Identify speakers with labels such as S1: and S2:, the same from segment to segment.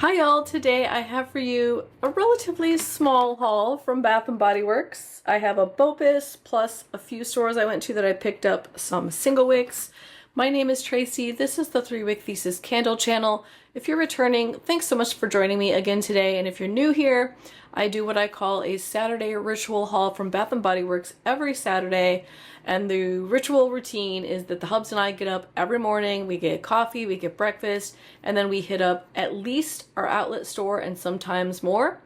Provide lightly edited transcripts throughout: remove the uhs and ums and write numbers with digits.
S1: Hi y'all, today I have for you a relatively small haul from Bath & Body Works. I have a BOPIS plus a few stores I went to that I picked up some Single-Wicks. My name is Tracy. This is the 3-Wick Thesis Candle channel. If you're returning, thanks so much for joining me again today. And if you're new here, I do what I call a Saturday ritual haul from Bath & Body Works every Saturday. And the ritual routine is that the hubs and I get up every morning, we get coffee, we get breakfast, and then we hit up at least our outlet store and sometimes more.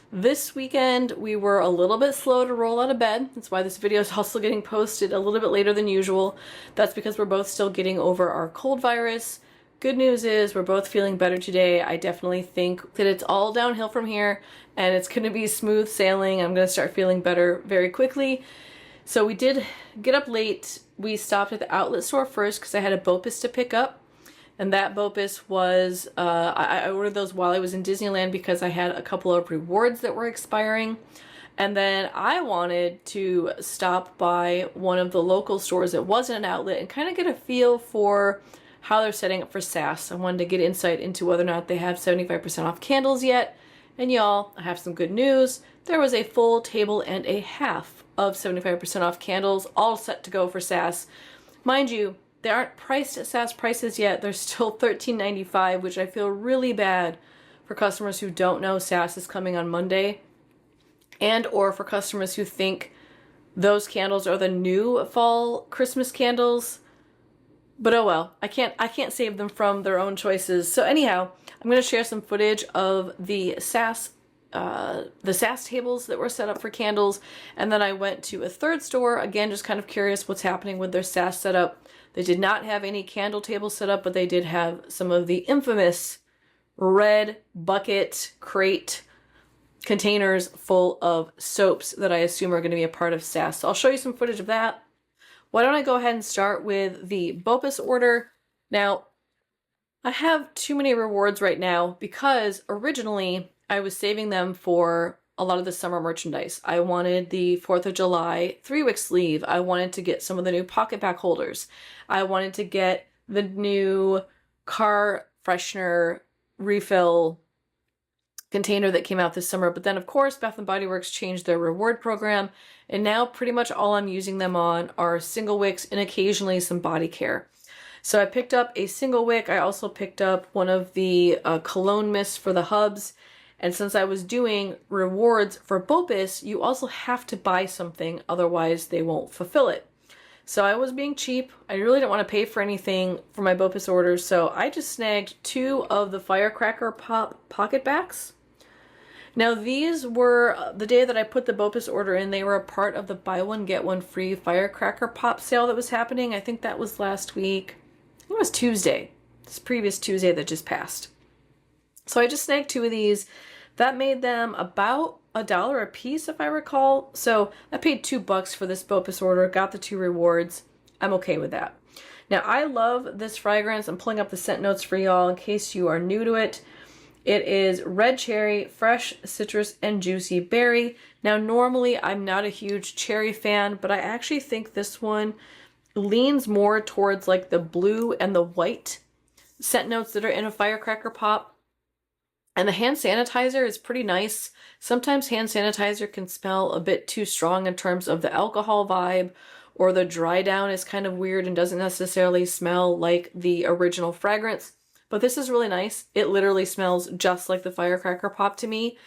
S1: This weekend, we were a little bit slow to roll out of bed. That's why this video is also getting posted a little bit later than usual. That's because we're both still getting over our cold virus. Good news is we're both feeling better today. I definitely think that it's all downhill from here and it's going to be smooth sailing. I'm going to start feeling better very quickly. So we did get up late. We stopped at the outlet store first because I had a BOPIS to pick up. And that BOPIS was, I ordered those while I was in Disneyland because I had a couple of rewards that were expiring. And then I wanted to stop by one of the local stores that wasn't an outlet and kind of get a feel for how they're setting up for SAS. I wanted to get insight into whether or not they have 75% off candles yet. And y'all, I have some good news. There was a full table and a half of 75% off candles, all set to go for SAS. Mind you, they aren't priced at SAS prices yet. They're still $13.95, which I feel really bad for customers who don't know SAS is coming on Monday, and or for customers who think those candles are the new fall Christmas candles. But oh well, I can't save them from their own choices. So anyhow, I'm going to share some footage of the SAS tables that were set up for candles, and then I went to a third store, again just kind of curious what's happening with their SAS setup. They did not have any candle tables set up, but they did have some of the infamous red bucket crate containers full of soaps that I assume are going to be a part of SAS. So I'll show you some footage of that. Why don't I go ahead and start with the BOPIS order. Now, I have too many rewards right now because originally I was saving them for a lot of the summer merchandise. I wanted the 4th of July 3-wick sleeve. I wanted to get some of the new Pocketbac holders. I wanted to get the new car freshener refill container that came out this summer. But then of course Bath & Body Works changed their reward program, and now pretty much all I'm using them on are Single-Wicks and occasionally some body care. So I picked up a Single-Wick. I also picked up one of the Cologne mists for the hubs. And since I was doing rewards for BOPIS, you also have to buy something, otherwise they won't fulfill it. So I was being cheap. I really didn't want to pay for anything for my BOPIS orders, so I just snagged 2 of the Firecracker Pocketbacs. Now these were, the day that I put the BOPIS order in, they were a part of the buy one get one free Firecracker pop sale that was happening. I think that was last week. I think it was Tuesday, this previous Tuesday that just passed. So I just snagged 2 of these. That made them about $1 a piece, if I recall. So I paid $2 for this BOPIS order, got the 2 rewards. I'm okay with that. Now I love this fragrance. I'm pulling up the scent notes for y'all in case you are new to it. It is red cherry, fresh citrus, and juicy berry. Now normally I'm not a huge cherry fan, but I actually think this one leans more towards like the blue and the white scent notes that are in a Firecracker pop. And the hand sanitizer is pretty nice. Sometimes hand sanitizer can smell a bit too strong in terms of the alcohol vibe, or the dry down is kind of weird and doesn't necessarily smell like the original fragrance. But this is really nice. It literally smells just like the Firecracker pop to me.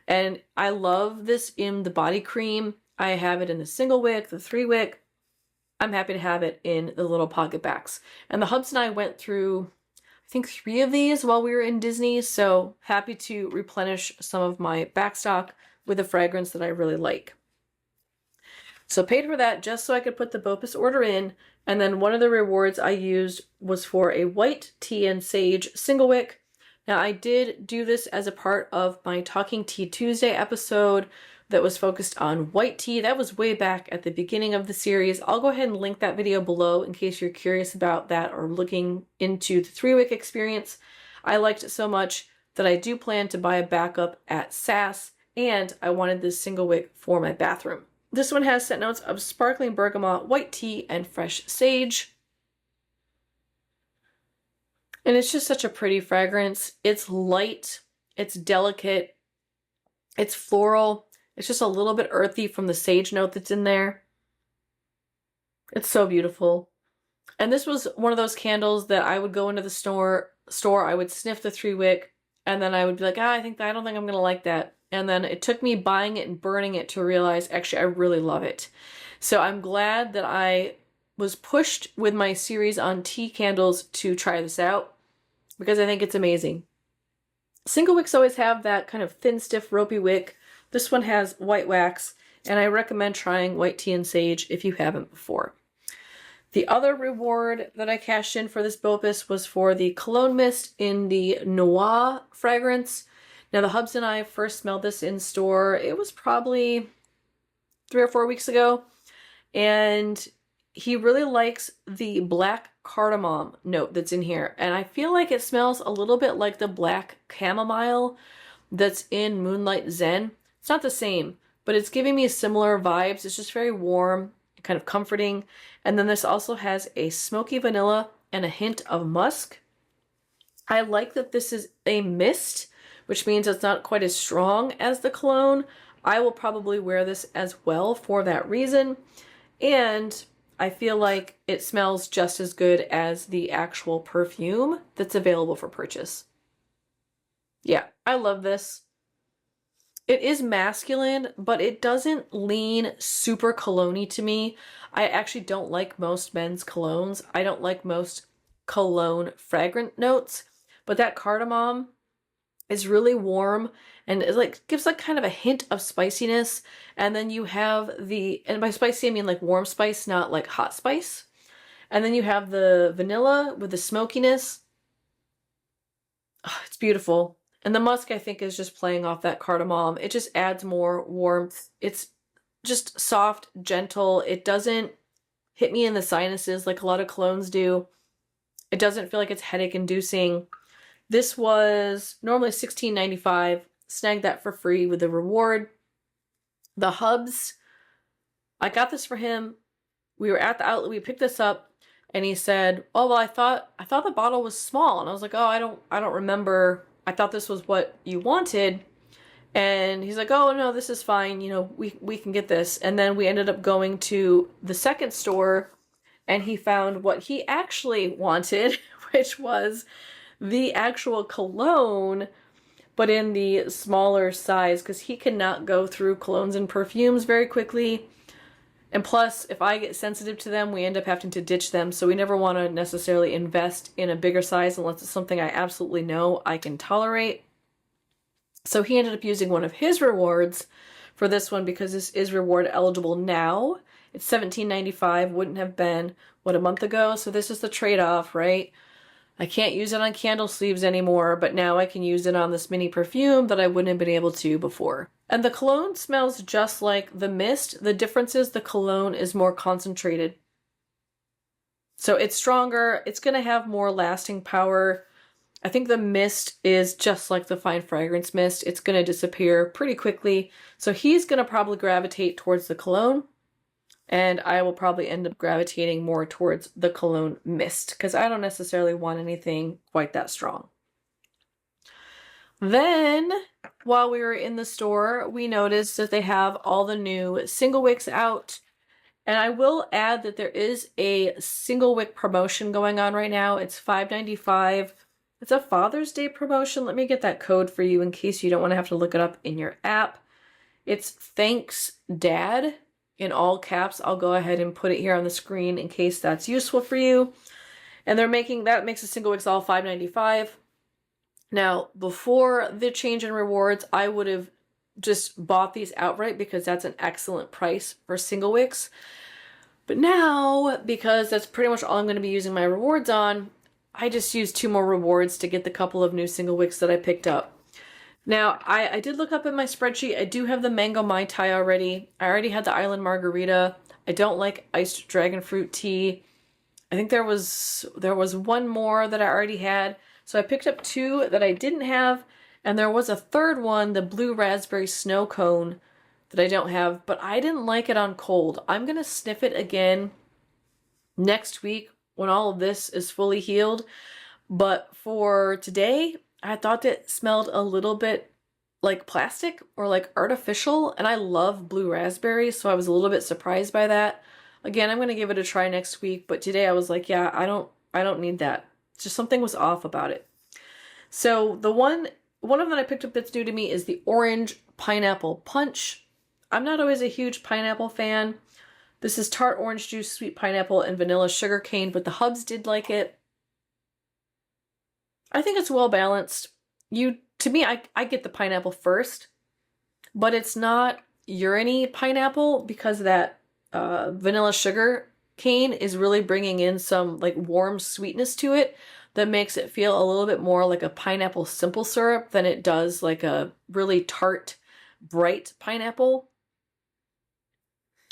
S1: And I love this in the body cream. I have it in the Single-Wick, the 3-wick. I'm happy to have it in the little Pocketbacs. And the hubs and I went through, I think 3 of these while we were in Disney, so happy to replenish some of my backstock with a fragrance that I really like. So paid for that just so I could put the BOPIS order in, and then one of the rewards I used was for a white tea and sage Single-Wick. Now I did do this as a part of my Talking Tea Tuesday episode that was focused on white tea. That was way back at the beginning of the series. I'll go ahead and link that video below in case you're curious about that or looking into the 3-wick experience. I liked it so much that I do plan to buy a backup at SAS, and I wanted this Single-Wick for my bathroom. This one has scent notes of sparkling bergamot, white tea, and fresh sage. And it's just such a pretty fragrance. It's light. It's delicate. It's floral. It's just a little bit earthy from the sage note that's in there. It's so beautiful. And this was one of those candles that I would go into the store, I would sniff the 3-wick, and then I would be like, I don't think I'm gonna like that. And then it took me buying it and burning it to realize, actually, I really love it. So I'm glad that I was pushed with my series on tea candles to try this out, because I think it's amazing. Single wicks always have that kind of thin, stiff, ropey wick. This one has white wax, and I recommend trying white tea and sage if you haven't before. The other reward that I cashed in for this BOPIS was for the cologne mist in the Noir fragrance. Now, the Hubs and I first smelled this in store. It was probably 3 or 4 weeks ago. And he really likes the black cardamom note that's in here. And I feel like it smells a little bit like the black chamomile that's in Moonlight Zen. It's not the same, but it's giving me similar vibes. It's just very warm, kind of comforting. And then this also has a smoky vanilla and a hint of musk. I like that this is a mist, which means it's not quite as strong as the cologne. I will probably wear this as well for that reason. And I feel like it smells just as good as the actual perfume that's available for purchase. Yeah, I love this. It is masculine, but it doesn't lean super cologne-y to me. I actually don't like most men's colognes. I don't like most cologne fragrant notes, but that cardamom is really warm and it like gives like kind of a hint of spiciness. And then you have and by spicy I mean like warm spice, not like hot spice. And then you have the vanilla with the smokiness. Oh, it's beautiful. And the musk, I think, is just playing off that cardamom. It just adds more warmth. It's just soft, gentle. It doesn't hit me in the sinuses like a lot of colognes do. It doesn't feel like it's headache-inducing. This was normally $16.95. Snagged that for free with the reward. The Hubs, I got this for him. We were at the outlet. We picked this up, and he said, "Oh well, I thought the bottle was small." And I was like, "Oh, I don't remember. I thought this was what you wanted." And he's like, "Oh no, this is fine. You know, we can get this." And then we ended up going to the second store, and he found what he actually wanted, which was the actual cologne, but in the smaller size, because he cannot go through colognes and perfumes very quickly. And plus, if I get sensitive to them, we end up having to ditch them. So we never want to necessarily invest in a bigger size unless it's something I absolutely know I can tolerate. So he ended up using one of his rewards for this one because this is reward eligible now. It's $17.95, wouldn't have been, what, a month ago? So this is the trade-off, right? I can't use it on candle sleeves anymore, but now I can use it on this mini perfume that I wouldn't have been able to before. And the cologne smells just like the mist. The difference is the cologne is more concentrated. So it's stronger. It's going to have more lasting power. I think the mist is just like the fine fragrance mist. It's going to disappear pretty quickly. So he's going to probably gravitate towards the cologne. And I will probably end up gravitating more towards the cologne mist because I don't necessarily want anything quite that strong. Then, while we were in the store, we noticed that they have all the new Single-Wicks out. And I will add that there is a Single-Wick promotion going on right now. It's $5.95. It's a Father's Day promotion. Let me get that code for you in case you don't want to have to look it up in your app. It's Thanks Dad. In all caps. I'll go ahead and put it here on the screen in case that's useful for you. And that makes the Single-Wicks all $5.95. Now, before the change in rewards, I would have just bought these outright because that's an excellent price for Single-Wicks. But now, because that's pretty much all I'm going to be using my rewards on, I just used 2 more rewards to get the couple of new Single-Wicks that I picked up. Now, I did look up in my spreadsheet. I do have the Mango Mai Tai already. I already had the Island Margarita. I don't like iced dragon fruit tea. I think there was one more that I already had. So I picked up 2 that I didn't have. And there was a third one, the Blue Raspberry Snow Cone, that I don't have. But I didn't like it on cold. I'm going to sniff it again next week when all of this is fully healed. But for today, I thought it smelled a little bit like plastic or like artificial, and I love blue raspberry, so I was a little bit surprised by that. Again, I'm going to give it a try next week, but today I was like, yeah, I don't need that. Just something was off about it. So the one of them that I picked up that's new to me is the orange pineapple punch. I'm not always a huge pineapple fan. This is tart orange juice, sweet pineapple, and vanilla sugar cane, but the hubs did like it. I think it's well balanced. To me, I get the pineapple first, but it's not urine-y pineapple because that vanilla sugar cane is really bringing in some like warm sweetness to it that makes it feel a little bit more like a pineapple simple syrup than it does like a really tart, bright pineapple.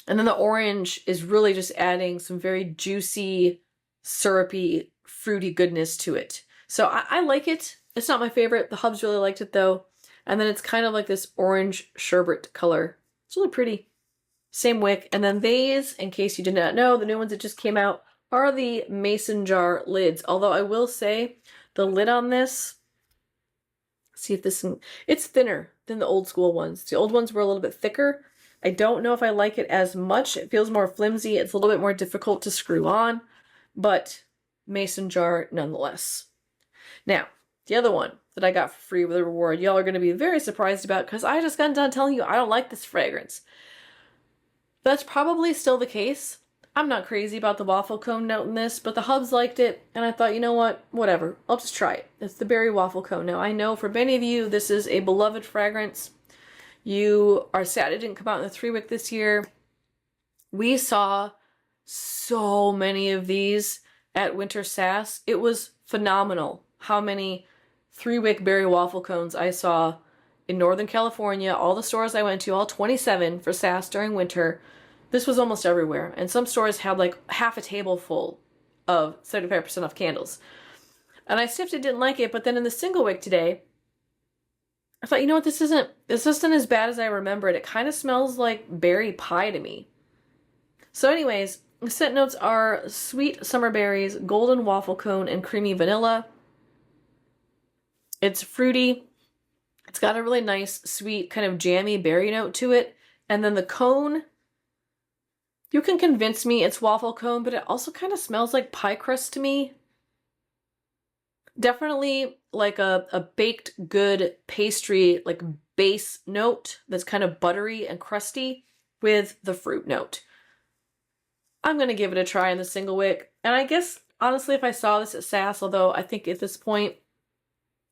S1: And then the orange is really just adding some very juicy, syrupy, fruity goodness to it. So I like it. It's not my favorite. The hubs really liked it though. And then it's kind of like this orange sherbet color. It's really pretty. Same wick. And then these, in case you did not know, the new ones that just came out are the mason jar lids. Although I will say the lid on this, see if this, it's thinner than the old school ones. The old ones were a little bit thicker. I don't know if I like it as much. It feels more flimsy. It's a little bit more difficult to screw on, but mason jar nonetheless. Now, the other one that I got for free with a reward, y'all are going to be very surprised about because I just got done telling you I don't like this fragrance. That's probably still the case. I'm not crazy about the waffle cone note in this, but the hubs liked it, and I thought, you know what, whatever, I'll just try it. It's the berry waffle cone. Now, I know for many of you, this is a beloved fragrance. You are sad it didn't come out in the 3-wick this year. We saw so many of these at Winter SAS. It was phenomenal how many 3-wick berry waffle cones I saw in Northern California. All the stores I went to, all 27 for SAS during winter. This was almost everywhere. And some stores had like half a table full of 75% off candles. And I sniffed it, didn't like it, but then in the Single-Wick today, I thought, you know what, this isn't as bad as I remembered. It kind of smells like berry pie to me. So anyways, the scent notes are sweet summer berries, golden waffle cone, and creamy vanilla. It's fruity. It's got a really nice, sweet, kind of jammy berry note to it. And then the cone, you can convince me it's waffle cone, but it also kind of smells like pie crust to me. Definitely like a baked good pastry, like base note that's kind of buttery and crusty with the fruit note. I'm going to give it a try in the Single-Wick. And I guess, honestly, if I saw this at SAS, although I think at this point,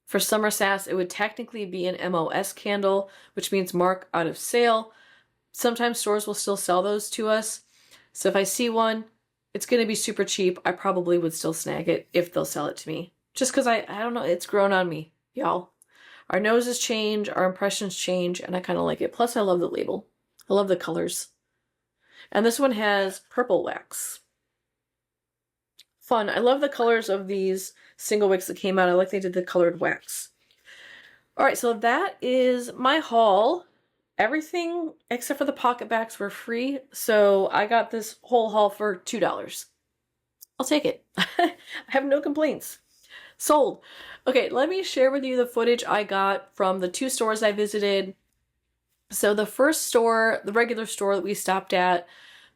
S1: for summer SAS, it would technically be an MOS candle, which means mark out of sale. Sometimes stores will still sell those to us. So if I see one, it's going to be super cheap. I probably would still snag it if they'll sell it to me. Just because I don't know, it's grown on me, y'all. Our noses change, our impressions change, and I kind of like it. Plus, I love the label. I love the colors. And this one has purple wax. Fun. I love the colors of these Single-Wicks that came out. I like they did the colored wax. All right, so that is my haul. Everything except for the Pocketbacs were free, so I got this whole haul for $2. I'll take it. I have no complaints. Sold. Okay, let me share with you the footage I got from the 2 stores I visited. So the first store, the regular store that we stopped at,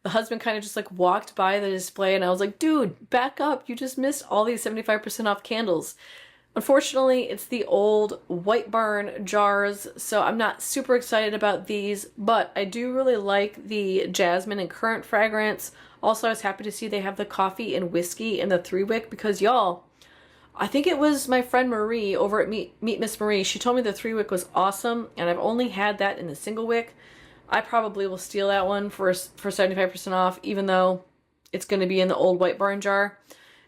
S1: the husband kind of just like walked by the display and I was like, dude, back up. You just missed all these 75% off candles. Unfortunately, it's the old White Barn jars, so I'm not super excited about these, but I do really like the jasmine and currant fragrance. Also, I was happy to see they have the coffee and whiskey in the 3-wick because y'all, I think it was my friend Marie over at Meet Miss Marie. She told me the 3-wick was awesome, and I've only had that in the Single-Wick. I probably will steal that one for 75% off, even though it's going to be in the old White Barn jar.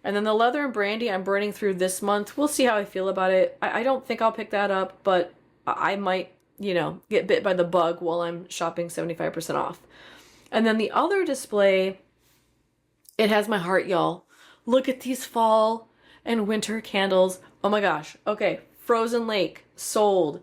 S1: And then the leather and brandy I'm burning through this month. We'll see how I feel about it. I don't think I'll pick that up, but I might, you know, get bit by the bug while I'm shopping 75% off. And then the other display, it has my heart, y'all. Look at these fall and winter candles. Oh my gosh. Okay. Frozen Lake, sold.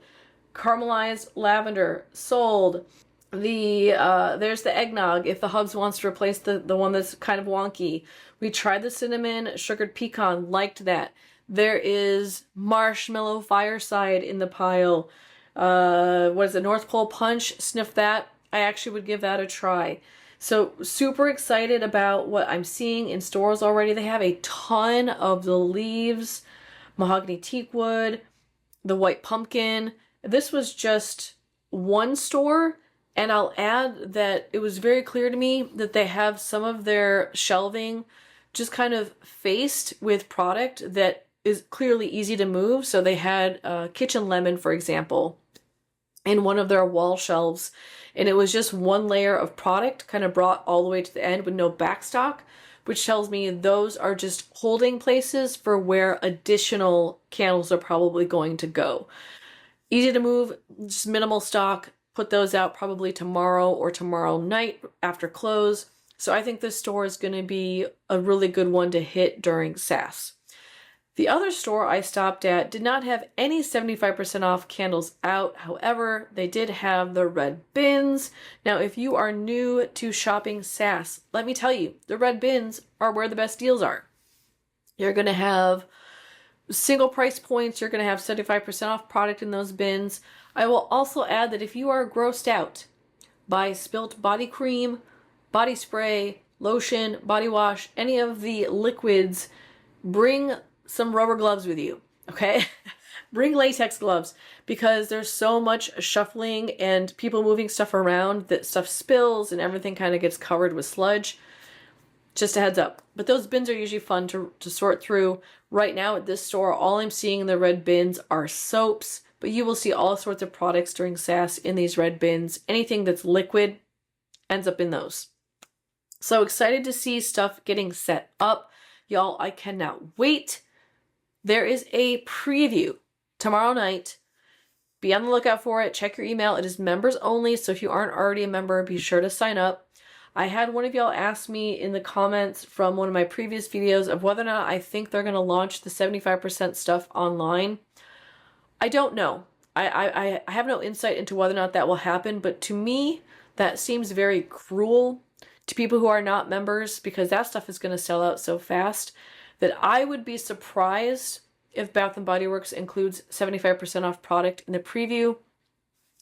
S1: Caramelized lavender, sold. There's the eggnog if the hubs wants to replace the one that's kind of wonky. We tried the cinnamon sugared pecan, liked that. There is Marshmallow Fireside in the pile. What is it? North Pole Punch. Sniff that. I actually would give that a try. So super excited about what I'm seeing in stores already. They have a ton of the leaves, mahogany teak wood, the white pumpkin. This was just one store, and I'll add that it was very clear to me that they have some of their shelving just kind of faced with product that is clearly easy to move. So they had kitchen lemon, for example, in one of their wall shelves, and it was just one layer of product kind of brought all the way to the end with no backstock, which tells me those are just holding places for where additional candles are probably going to go. Easy to move, just minimal stock. Put those out probably tomorrow or tomorrow night after close. So I think this store is going to be a really good one to hit during SAS. The other store I stopped at did not have any 75% off candles out. However, they did have the red bins. Now, if you are new to shopping SAS, let me tell you, the red bins are where the best deals are. You're going to have single price points. You're going to have 75% off product in those bins. I will also add that if you are grossed out by spilt body cream, body spray, lotion, body wash, any of the liquids, bring some rubber gloves with you, okay? Bring latex gloves, because there's so much shuffling and people moving stuff around that stuff spills and everything kind of gets covered with sludge. Just a heads up. But those bins are usually fun to sort through. Right now at this store, all I'm seeing in the red bins are soaps, but you will see all sorts of products during SAS in these red bins. Anything that's liquid ends up in those. So excited to see stuff getting set up. Y'all, I cannot wait. There is a preview tomorrow night. Be on the lookout for it. Check your email. It is members only, so if you aren't already a member, be sure to sign up. I had one of y'all ask me in the comments from one of my previous videos of whether or not I think they're going to launch the 75% stuff online. I don't know. I have no insight into whether or not that will happen, but to me, that seems very cruel to people who are not members, because that stuff is going to sell out so fast that I would be surprised if Bath & Body Works includes 75% off product in the preview.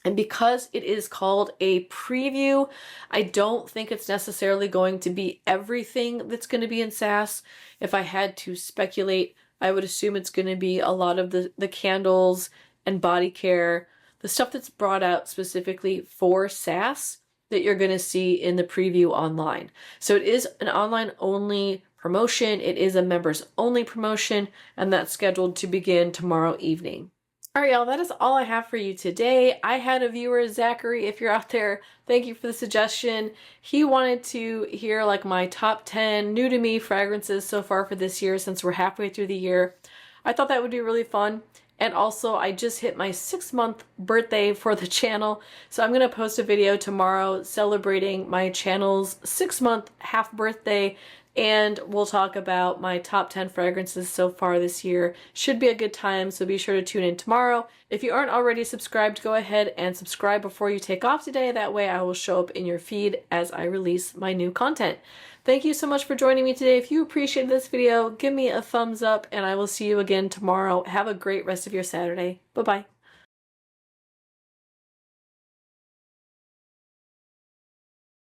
S1: And because it is called a preview, I don't think it's necessarily going to be everything that's going to be in SAS. If I had to speculate, I would assume it's going to be a lot of the candles and body care, the stuff that's brought out specifically for SAS that you're going to see in the preview online. So it is an online only promotion. It is a members only promotion, and that's scheduled to begin tomorrow evening. All right, y'all, that is all I have for you today. I had a viewer, Zachary, if you're out there, thank you for the suggestion. He wanted to hear like my top 10 new to me fragrances so far for this year, since we're halfway through the year. I thought that would be really fun. And also, I just hit my 6-month birthday for the channel, so I'm going to post a video tomorrow celebrating my channel's 6-month half birthday, and we'll talk about my top 10 fragrances so far this year. Should be a good time, so be sure to tune in tomorrow. If you aren't already subscribed, go ahead and subscribe before you take off today. That way I will show up in your feed as I release my new content. Thank you so much for joining me today. If you appreciated this video, give me a thumbs up, and I will see you again tomorrow. Have a great rest of your Saturday. Bye-bye.